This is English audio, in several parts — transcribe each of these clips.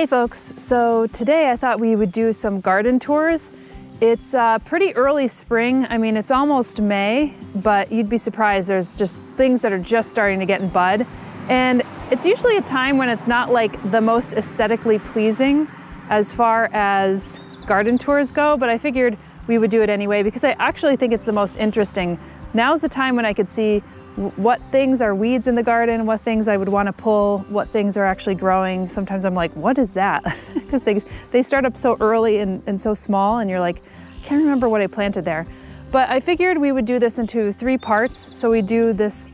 Hey folks, so today I thought we would do some garden tours. It's pretty early spring. I mean, it's almost May, but you'd be surprised. There's just things that are just starting to get in bud. And it's usually a time when it's not like the most aesthetically pleasing as far as garden tours go, but I figured we would do it anyway because I actually think it's the most interesting. Now's the time when I could see what things are weeds in the garden, what things I would want to pull, what things are actually growing. Sometimes I'm like, what is that? Because they start up so early and so small, and you're like, I can't remember what I planted there. But I figured we would do this into 3 parts. So we do this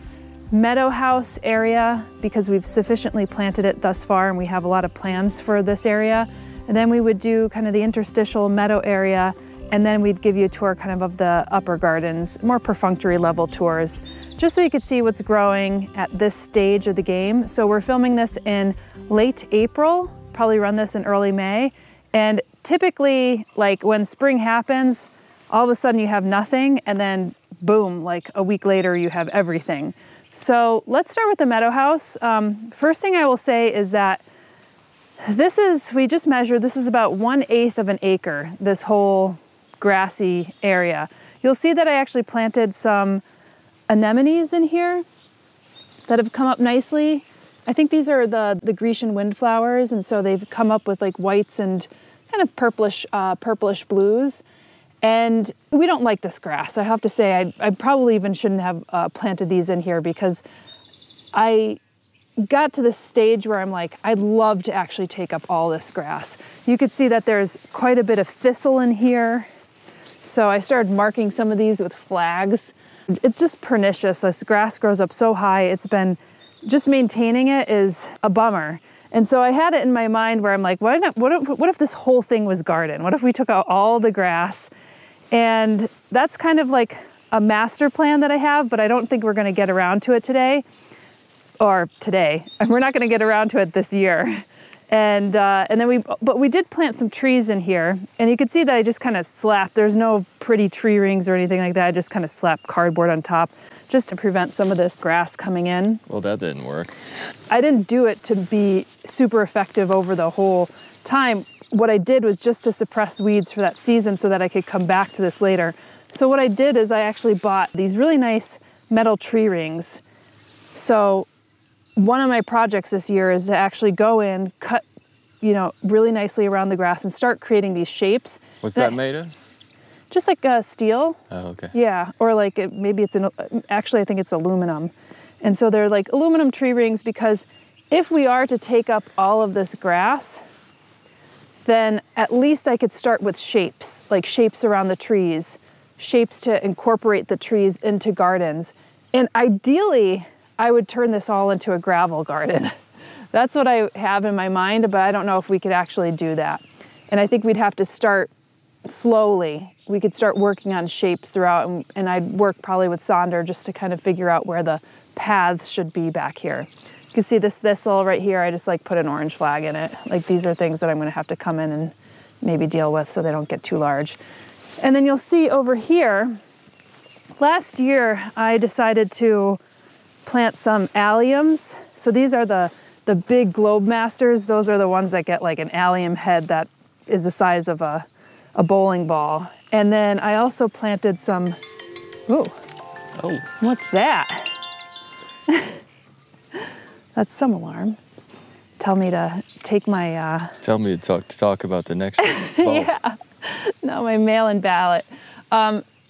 meadow house area because we've sufficiently planted it thus far and we have a lot of plans for this area. And then we would do kind of the interstitial meadow area, and then we'd give you a tour kind of the upper gardens, more perfunctory level tours, just so you could see what's growing at this stage of the game. So we're filming this in late April, probably run this in early May. And typically, like when spring happens, all of a sudden you have nothing, and then boom, like a week later you have everything. So let's start with the meadow house. First thing I will say is that we just measured, this is about 1/8 of an acre, this whole grassy area. You'll see that I actually planted some anemones in here that have come up nicely. I think these are the Grecian windflowers, and so they've come up with like whites and kind of purplish blues. And we don't like this grass. I have to say, I probably even shouldn't have planted these in here because I got to this stage where I'm like, I'd love to actually take up all this grass. You could see that there's quite a bit of thistle in here. So I started marking some of these with flags. It's just pernicious. This grass grows up so high. It's been, just maintaining it is a bummer. And so I had it in my mind where I'm like, what if this whole thing was garden? What if we took out all the grass? And that's kind of like a master plan that I have, but I don't think we're gonna get around to it today. Or today. We're not gonna get around to it this year. And then we did plant some trees in here, and you could see that I just kind of slapped, there's no pretty tree rings or anything like that. I just kind of slapped cardboard on top just to prevent some of this grass coming in. Well, that didn't work. I didn't do it to be super effective over the whole time. What I did was just to suppress weeds for that season so that I could come back to this later. So what I did is I actually bought these really nice metal tree rings. So one of my projects this year is to actually go in, cut, really nicely around the grass and start creating these shapes. What's that made of? Just like steel. Oh, okay. Yeah, or like maybe it's actually I think it's aluminum. And so they're like aluminum tree rings because if we are to take up all of this grass, then at least I could start with shapes, like shapes around the trees, shapes to incorporate the trees into gardens. And ideally, I would turn this all into a gravel garden. That's what I have in my mind, but I don't know if we could actually do that. And I think we'd have to start slowly. We could start working on shapes throughout, and I'd work probably with Sonder just to kind of figure out where the paths should be back here. You can see this thistle right here. I just like put an orange flag in it. Like these are things that I'm gonna have to come in and maybe deal with so they don't get too large. And then you'll see over here, last year I decided to plant some alliums. So these are the big globe masters. Those are the ones that get like an allium head that is the size of a bowling ball. And then I also planted some, oh, what's that? That's some alarm. Tell me to take my... Tell me to talk about the next ball. Yeah, no, my mail-in ballot.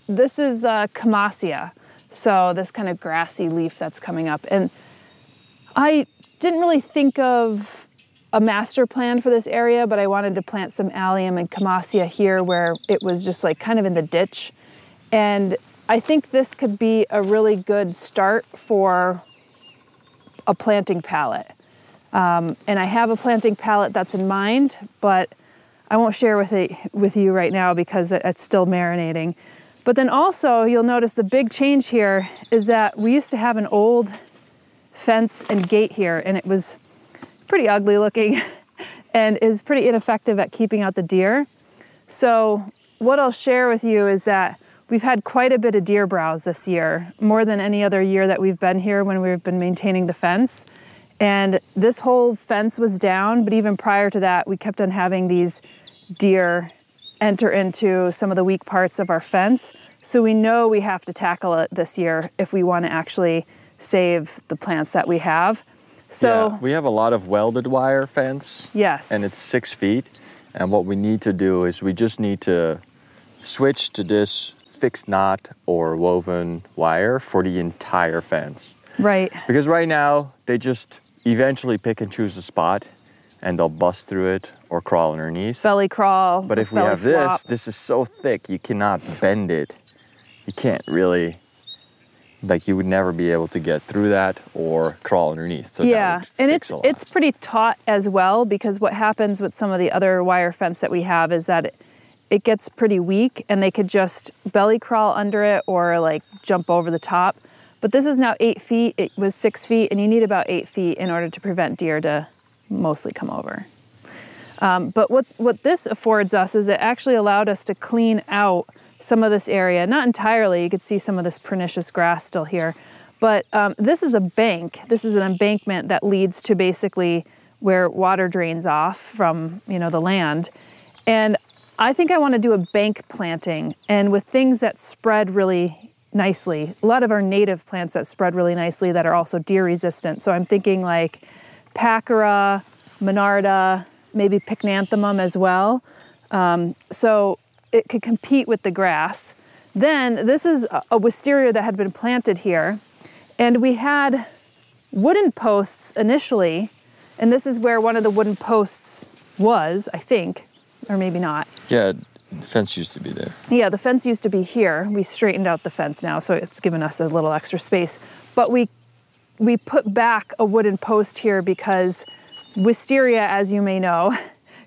This is Camassia. So this kind of grassy leaf that's coming up. And I didn't really think of a master plan for this area, but I wanted to plant some allium and Camassia here where it was just like kind of in the ditch. And I think this could be a really good start for a planting palette. And I have a planting palette that's in mind, but I won't share with you right now because it's still marinating. But then also you'll notice the big change here is that we used to have an old fence and gate here, and it was pretty ugly looking and is pretty ineffective at keeping out the deer. So what I'll share with you is that we've had quite a bit of deer browse this year, more than any other year that we've been here when we've been maintaining the fence. And this whole fence was down, but even prior to that, we kept on having these deer enter into some of the weak parts of our fence. So we know we have to tackle it this year if we want to actually save the plants that we have. So yeah, we have a lot of welded wire fence. Yes. And it's 6 feet. And what we need to do is we just need to switch to this fixed knot or woven wire for the entire fence. Right. Because right now, they just eventually pick and choose a spot and they'll bust through it or crawl underneath. Belly crawl. But if we belly have flop. this is so thick, you cannot bend it. You can't really, like you would never be able to get through that or crawl underneath. So yeah, and it's pretty taut as well, because what happens with some of the other wire fence that we have is that it gets pretty weak and they could just belly crawl under it or like jump over the top. But this is now 8 feet, it was 6 feet, and you need about 8 feet in order to prevent deer to mostly come over. But what this affords us is it actually allowed us to clean out some of this area. Not entirely, you could see some of this pernicious grass still here. But this is a bank. This is an embankment that leads to basically where water drains off from, you know, the land. And I think I want to do a bank planting, and with things that spread really nicely. A lot of our native plants that spread really nicely that are also deer resistant. So I'm thinking like Pachyra, Monarda, maybe Pycnanthemum as well. So it could compete with the grass. Then this is a wisteria that had been planted here, and we had wooden posts initially, and this is where one of the wooden posts was, I think, or maybe not. Yeah, the fence used to be there. Yeah, the fence used to be here. We straightened out the fence now, so it's given us a little extra space. But we put back a wooden post here because wisteria, as you may know,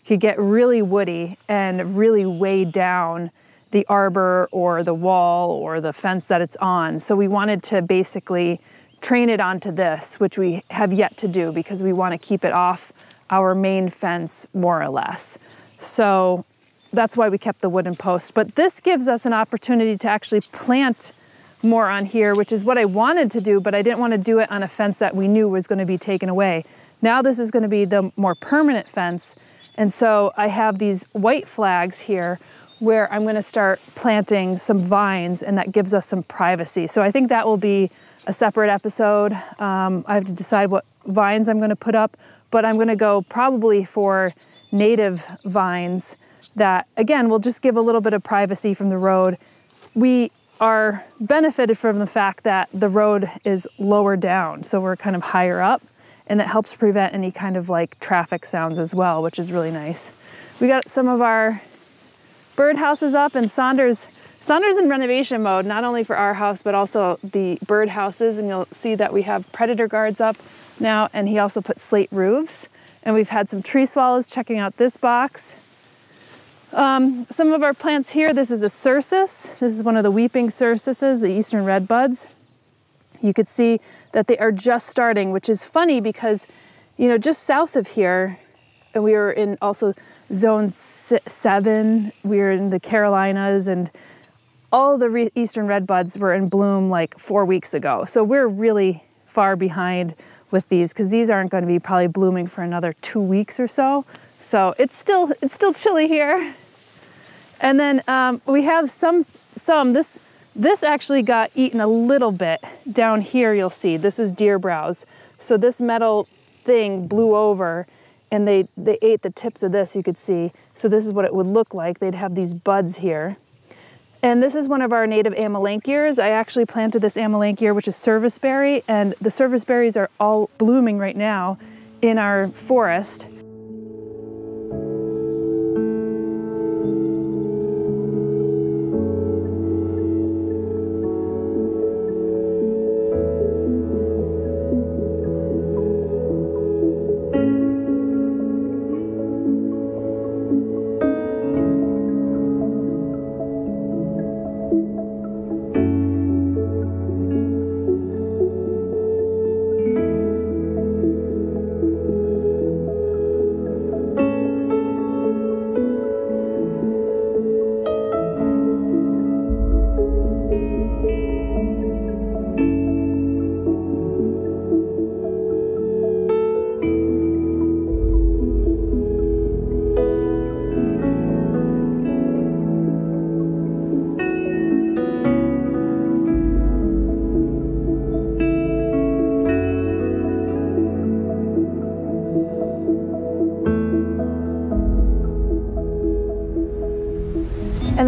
could get really woody and really weigh down the arbor or the wall or the fence that it's on. So we wanted to basically train it onto this, which we have yet to do because we want to keep it off our main fence more or less. So that's why we kept the wooden post. But this gives us an opportunity to actually plant more on here, which is what I wanted to do, but I didn't want to do it on a fence that we knew was going to be taken away. Now this is going to be the more permanent fence. And so I have these white flags here where I'm going to start planting some vines, and that gives us some privacy. So I think that will be a separate episode. I have to decide what vines I'm going to put up, but I'm going to go probably for native vines that, again, will just give a little bit of privacy from the road. We are benefited from the fact that the road is lower down, so we're kind of higher up, and that helps prevent any kind of like traffic sounds as well, which is really nice. We got some of our birdhouses up, and Saunders in renovation mode, not only for our house, but also the birdhouses, and you'll see that we have predator guards up now, and he also put slate roofs, and we've had some tree swallows checking out this box. Some of our plants here, this is a cercis. This is one of the weeping cercises, the eastern redbuds. You could see that they are just starting, which is funny because, you know, just south of here, and we were in also zone 7, we were in the Carolinas, and all the eastern redbuds were in bloom like 4 weeks ago. So we're really far behind with these because these aren't going to be probably blooming for another 2 weeks or so. So it's still chilly here. And then we have some, this actually got eaten a little bit. Down here you'll see, this is deer browse. So this metal thing blew over and they ate the tips of this, you could see. So this is what it would look like. They'd have these buds here. And this is one of our native amelanchiers. I actually planted this amelanchier, which is serviceberry, and the serviceberries are all blooming right now in our forest.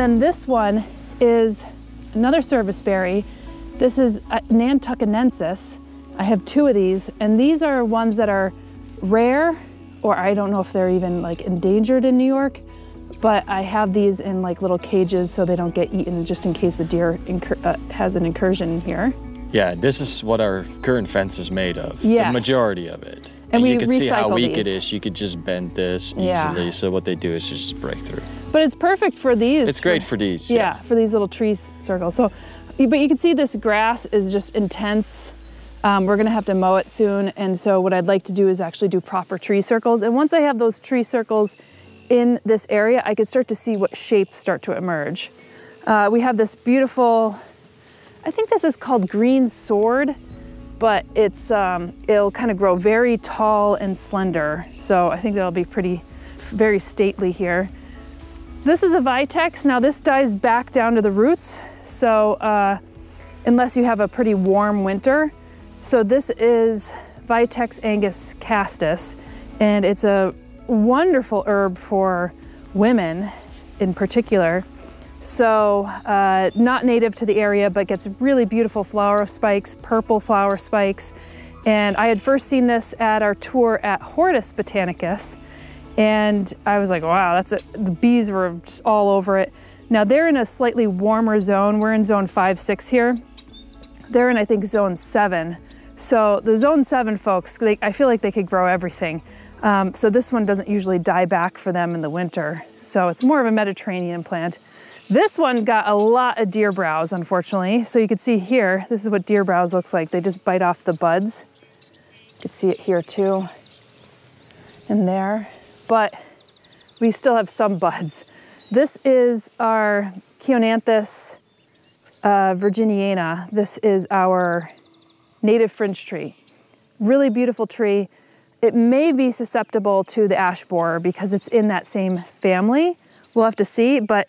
then this one is another serviceberry. This is Nantuckenensis. I have 2 of these, and these are ones that are rare, or I don't know if they're even like endangered in New York, but I have these in like little cages so they don't get eaten, just in case a deer has an incursion in here. Yeah, this is what our current fence is made of, yes. The majority of it. And we you can see how weak these. it is. You could just bend this easily. So what they do is just break through. But it's perfect for these. It's great for these. Yeah, for these little tree circles. So, but you can see this grass is just intense. We're gonna have to mow it soon. And so what I'd like to do is actually do proper tree circles. And once I have those tree circles in this area, I could start to see what shapes start to emerge. We have this beautiful, I think this is called green sword, but it's it'll kind of grow very tall and slender. So I think that'll be very stately here. This is a Vitex. Now this dies back down to the roots. So unless you have a pretty warm winter. So this is Vitex Angus castus, and it's a wonderful herb for women in particular. So not native to the area, but gets really beautiful flower spikes, purple flower spikes. And I had first seen this at our tour at Hortus Botanicus. And I was like, wow, the bees were just all over it. Now they're in a slightly warmer zone. We're in zone 5, 6 here. They're in, I think, zone 7. So the zone 7 folks, I feel like they could grow everything. So this one doesn't usually die back for them in the winter. So it's more of a Mediterranean plant. This one got a lot of deer browse, unfortunately. So you can see here, this is what deer browse looks like. They just bite off the buds. You can see it here too, and there. But we still have some buds. This is our Chionanthus virginiana. This is our native fringe tree. Really beautiful tree. It may be susceptible to the ash borer because it's in that same family. We'll have to see, but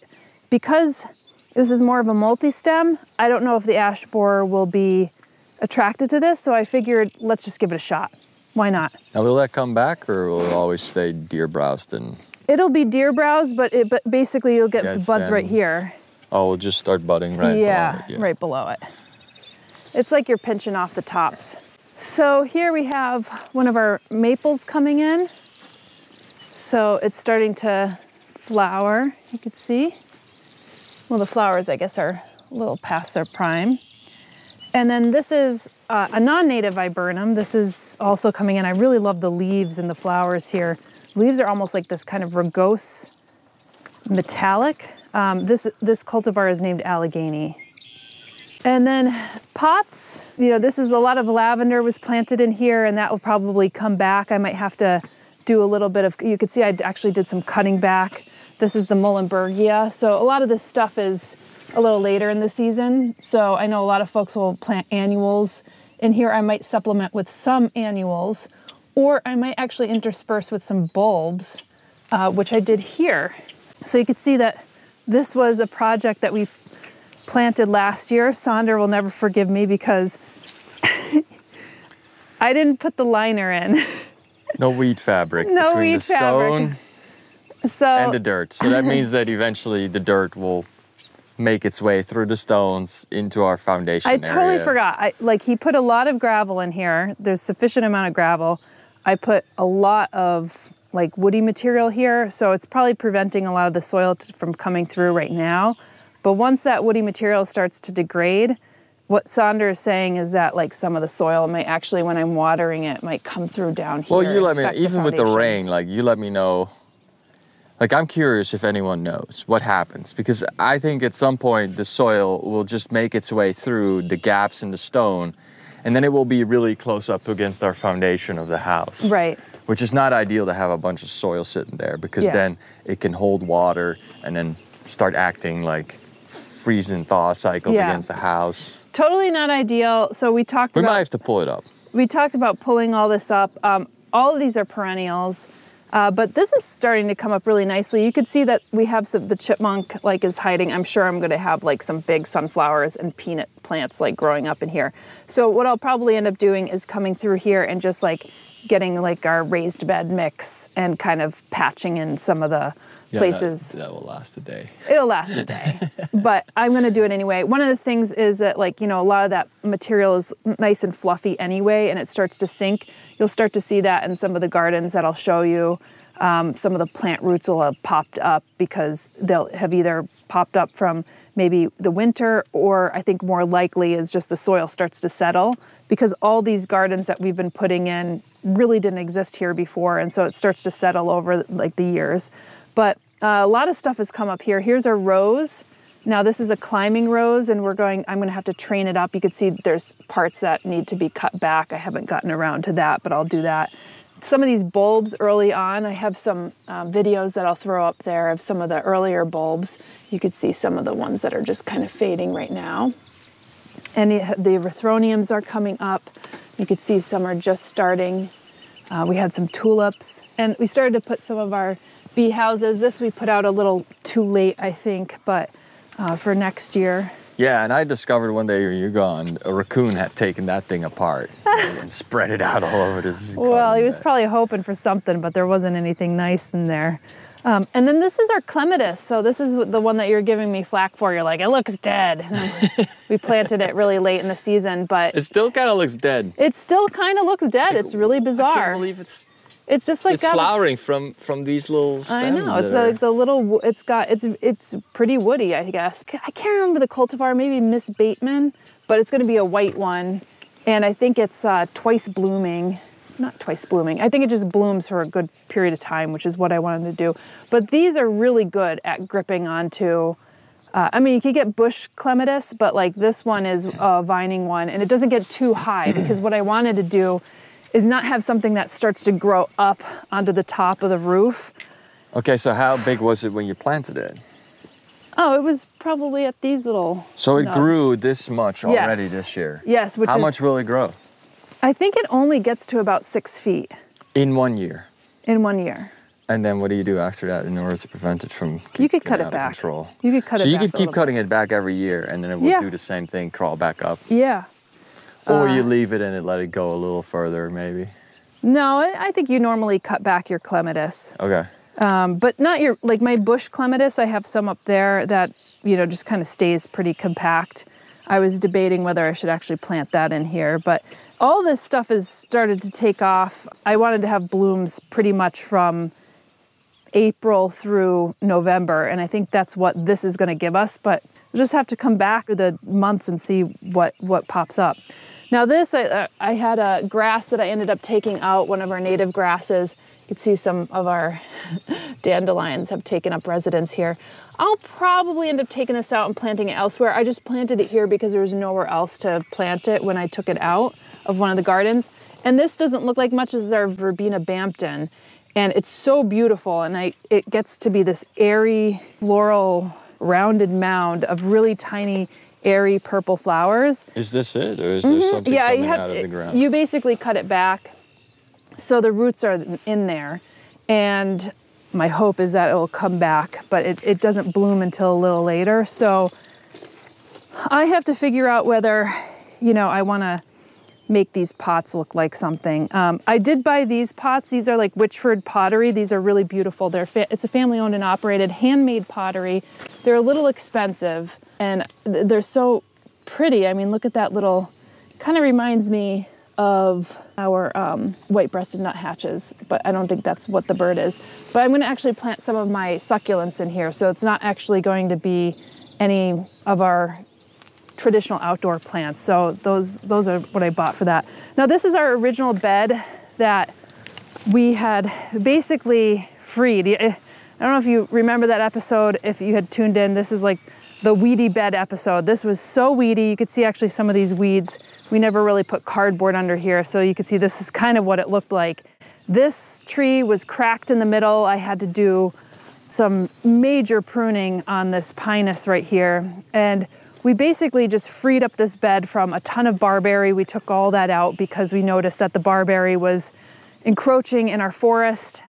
because this is more of a multi-stem, I don't know if the ash borer will be attracted to this, so I figured let's just give it a shot. Why not? Now will that come back, or will it always stay deer browsed? And it'll be deer browse, but basically you'll get the buds right here. Oh, we'll just start budding right below it. Yeah, right below it. It's like you're pinching off the tops. So here we have one of our maples coming in. So it's starting to flower, you can see. Well, the flowers, I guess, are a little past their prime. And then this is a non-native viburnum. This is also coming in. I really love the leaves and the flowers here. Leaves are almost like this kind of rugose metallic. This cultivar is named Allegheny. And then pots, this is a lot of lavender was planted in here, and that will probably come back. I might have to do a little bit of, you can see I actually did some cutting back. This is the Muhlenbergia. So a lot of this stuff is a little later in the season. So I know a lot of folks will plant annuals. In here I might supplement with some annuals, or I might actually intersperse with some bulbs, which I did here. So you can see that this was a project that we planted last year. Sonder will never forgive me because I didn't put the liner in. No weed fabric between the stone and the dirt. So that means that eventually the dirt will make its way through the stones into our foundation area. I totally forgot. He put a lot of gravel in here. There's sufficient amount of gravel. I put a lot of woody material here, so it's probably preventing a lot of the soil from coming through right now. But once that woody material starts to degrade, what Sonder is saying is that some of the soil might actually, when I'm watering it, might come through down here. Well, you let me know, even with the rain, you let me know. I'm curious if anyone knows what happens, because I think at some point the soil will just make its way through the gaps in the stone, and then it will be really close up against our foundation of the house. Right. Which is not ideal to have a bunch of soil sitting there, because then it can hold water and then start acting like freeze and thaw cycles against the house. Totally not ideal. So we might have to pull it up. We talked about pulling all this up. All of these are perennials, but this is starting to come up really nicely. You could see that we have the chipmunk is hiding. I'm sure I'm going to have some big sunflowers and peanut plants growing up in here. So what I'll probably end up doing is coming through here and just getting like our raised bed mix and kind of patching in some of the places. That will last a day. It'll last a day, but I'm going to do it anyway. One of the things is that, like, you know, a lot of that material is nice and fluffy anyway, and it starts to sink. You'll start to see that in some of the gardens that I'll show you. Some of the plant roots will have popped up because they'll have either popped up from maybe the winter, or I think more likely is just the soil starts to settle, because all these gardens that we've been putting in really didn't exist here before, and so it starts to settle over like the years. But a lot of stuff has come up here. Here's our rose. Now this is a climbing rose, and I'm gonna have to train it up. You can see there's parts that need to be cut back. I haven't gotten around to that, but I'll do that. Some of these bulbs early on, I have some videos that I'll throw up there of some of the earlier bulbs. You could see some of the ones that are just kind of fading right now. And the erythroniums are coming up. You could see some are just starting. We had some tulips, and we started to put some of our bee houses. This we put out a little too late, I think, but for next year. Yeah, and I discovered one day you're gone, a raccoon had taken that thing apart and spread it out all over this garden. Well, he was probably hoping for something, but there wasn't anything nice in there. And then this is our clematis. So this is the one that you're giving me flack for. You're like, it looks dead. We planted it really late in the season, but it still kind of looks dead. It still kind of looks dead. It's really bizarre. I can't believe it's just like it's flowering from these little stems. I know, it's like the little, it's pretty woody, I guess. I can't remember the cultivar, maybe Miss Bateman, but it's gonna be a white one. And I think it's twice blooming. Not twice blooming. I think it just blooms for a good period of time, which is what I wanted to do. But these are really good at gripping onto, I mean, you could get bush clematis, but like this one is a vining one, and it doesn't get too high, because what I wanted to do is not have something that starts to grow up onto the top of the roof. Okay, so how big was it when you planted it? Oh, it was probably at these little So it nubs. grew this much already this year? Yes. How much will it grow? I think it only gets to about 6 feet. In 1 year? In 1 year. And then what do you do after that in order to prevent it from You could cut it back. Control? You could cut it back. So you could keep cutting it back every year, and then it will do the same thing, crawl back up? Yeah. Or you leave it and let it go a little further, maybe? No, I think you normally cut back your clematis. Okay. But not your, like my bush clematis, I have some up there that, you know, just kind of stays pretty compact. I was debating whether I should actually plant that in here, but all this stuff has started to take off. I wanted to have blooms pretty much from April through November, and I think that's what this is going to give us, but we'll just have to come back to the months and see what pops up. Now this, I had a grass that I ended up taking out, one of our native grasses. You can see some of our dandelions have taken up residence here. I'll probably end up taking this out and planting it elsewhere. I just planted it here because there was nowhere else to plant it when I took it out of one of the gardens. And this doesn't look like much as our Verbena Bampton. And it's so beautiful, and it gets to be this airy, floral, rounded mound of really tiny, airy purple flowers. Is this it, or is there something coming out of the ground? You basically cut it back, so the roots are in there, and my hope is that it will come back, but it doesn't bloom until a little later. So I have to figure out whether, you know, I want to make these pots look like something. I did buy these pots. These are like Witchford pottery. These are really beautiful. It's a family-owned and operated handmade pottery. They're a little expensive, and they're so pretty. I mean, look at that little, kind of reminds me of our white-breasted nuthatches, but I don't think that's what the bird is. But I'm gonna actually plant some of my succulents in here, so it's not actually going to be any of our traditional outdoor plants. So those are what I bought for that. Now this is our original bed that we had basically freed. I don't know if you remember that episode, if you had tuned in. This is like the weedy bed episode. This was so weedy. You could see actually some of these weeds. We never really put cardboard under here, so you could see this is kind of what it looked like. This tree was cracked in the middle. I had to do some major pruning on this pinus right here, and we basically just freed up this bed from a ton of barberry. We took all that out because we noticed that the barberry was encroaching in our forest.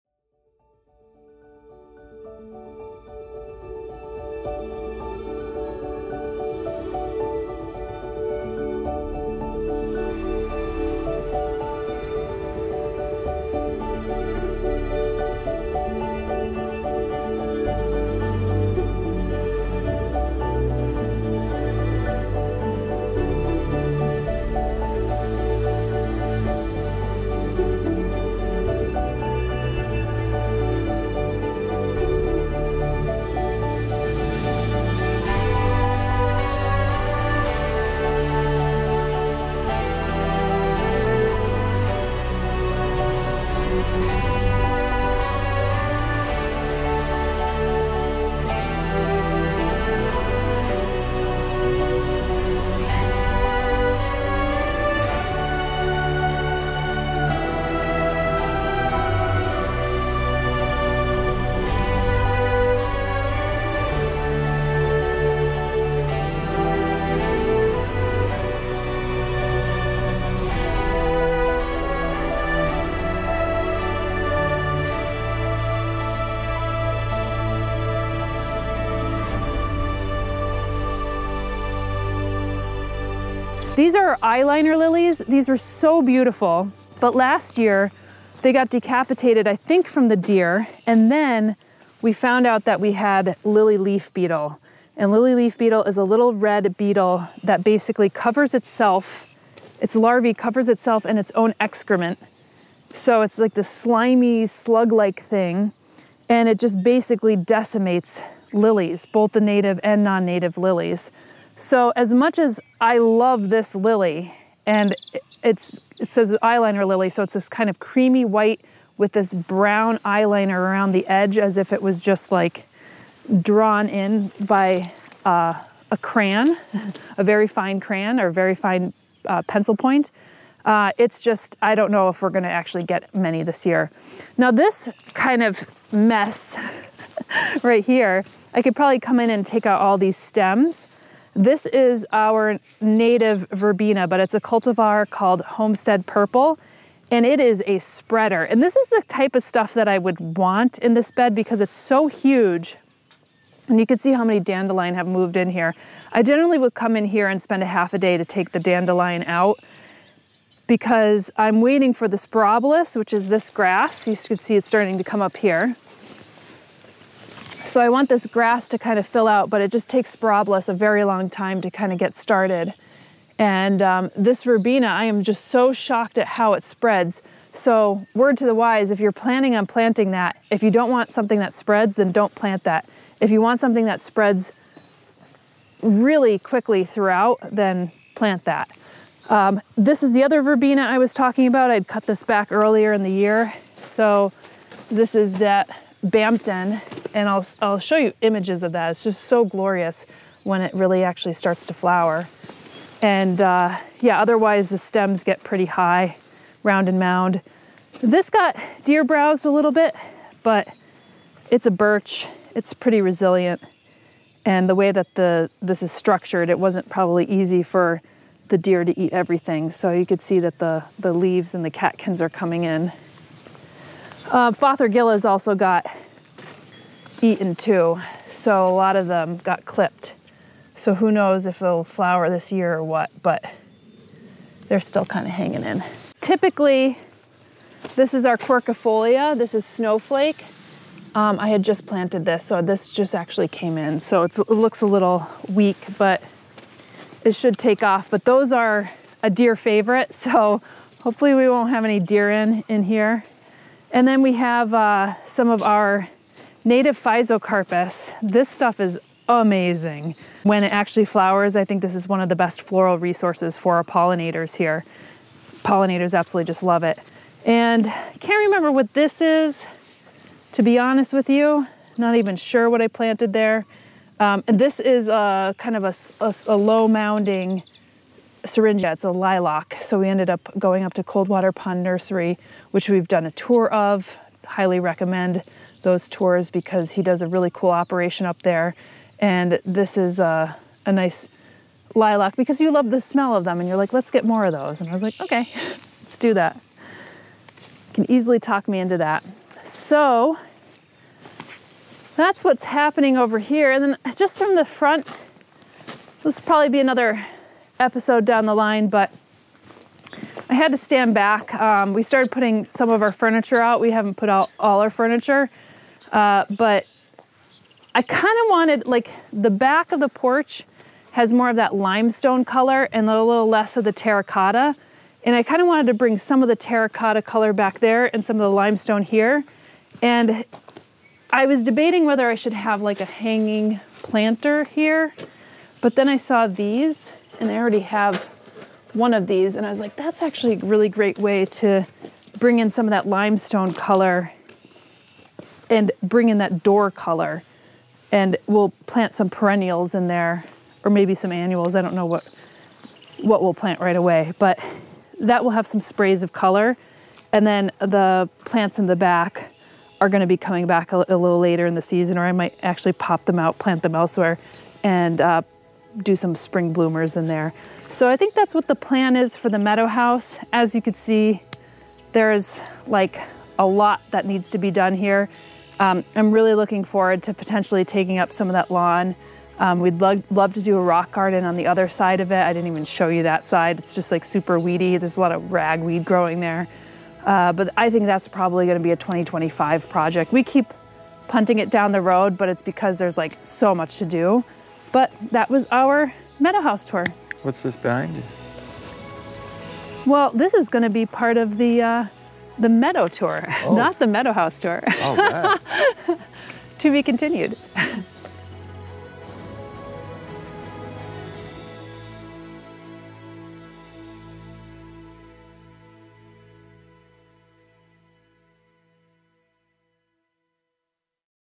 These are eyeliner lilies. These were so beautiful, but last year they got decapitated, I think from the deer, and then we found out that we had lily leaf beetle. And lily leaf beetle is a little red beetle that basically covers itself, its larvae covers itself in its own excrement. So it's like this slimy, slug-like thing, and it just basically decimates lilies, both the native and non-native lilies. So as much as I love this lily, and it says eyeliner lily, so it's this kind of creamy white with this brown eyeliner around the edge as if it was just like drawn in by a crayon, a very fine crayon or very fine pencil point. It's just, I don't know if we're gonna actually get many this year. Now this kind of mess right here, I could probably come in and take out all these stems. This is our native verbena, but it's a cultivar called Homestead Purple, and it is a spreader. And this is the type of stuff that I would want in this bed because it's so huge. And you can see how many dandelion have moved in here. I generally would come in here and spend a half a day to take the dandelion out because I'm waiting for the Sporobolus, which is this grass. You can see it's starting to come up here. So I want this grass to kind of fill out, but it just takes Sporobolus a very long time to kind of get started. And this verbena, I am just so shocked at how it spreads. So word to the wise, if you're planning on planting that, if you don't want something that spreads, then don't plant that. If you want something that spreads really quickly throughout, then plant that. This is the other verbena I was talking about. I'd cut this back earlier in the year. So this is that Bampton, and I'll show you images of that. It's just so glorious when it really actually starts to flower. And yeah, otherwise the stems get pretty high, round and mound. This got deer browsed a little bit, but it's a birch. It's pretty resilient. And the way that this is structured, it wasn't probably easy for the deer to eat everything. So you could see that the leaves and the catkins are coming in. Fothergillas also got eaten too. So a lot of them got clipped. So who knows if they'll flower this year or what, but they're still kind of hanging in. Typically, this is our quercifolia. This is Snowflake. I had just planted this, so this just actually came in. So it looks a little weak, but it should take off. But those are a deer favorite, so hopefully we won't have any deer in here. And then we have some of our native Physocarpus. This stuff is amazing. When it actually flowers, I think this is one of the best floral resources for our pollinators here. Pollinators absolutely just love it. And I can't remember what this is, to be honest with you. Not even sure what I planted there. And this is kind of a low mounding syringa. It's a lilac. So we ended up going up to Coldwater Pond Nursery, which we've done a tour of. Highly recommend those tours because he does a really cool operation up there. And this is a nice lilac because you love the smell of them and you're like, let's get more of those. And I was like, okay, let's do that. You can easily talk me into that. So that's what's happening over here. And then just from the front, this will probably be another episode down the line, but I had to stand back. We started putting some of our furniture out. We haven't put out all our furniture, but I kind of wanted, like, the back of the porch has more of that limestone color and a little less of the terracotta. And I kind of wanted to bring some of the terracotta color back there and some of the limestone here. And I was debating whether I should have like a hanging planter here, but then I saw these and I already have one of these and I was like, that's actually a really great way to bring in some of that limestone color and bring in that door color. And we'll plant some perennials in there or maybe some annuals. I don't know what we'll plant right away, but that will have some sprays of color. And then the plants in the back are going to be coming back a little later in the season, or I might actually pop them out, plant them elsewhere, and do some spring bloomers in there. So I think that's what the plan is for the Meadow House. As you can see, there's like a lot that needs to be done here. I'm really looking forward to potentially taking up some of that lawn. We'd love to do a rock garden on the other side of it. I didn't even show you that side. It's just like super weedy. There's a lot of ragweed growing there. But I think that's probably gonna be a 2025 project. We keep punting it down the road, but it's because there's like so much to do. But that was our Meadow House tour. What's this behind you? Well, this is gonna be part of the Meadow tour, not the Meadow House tour. Oh, wow. To be continued.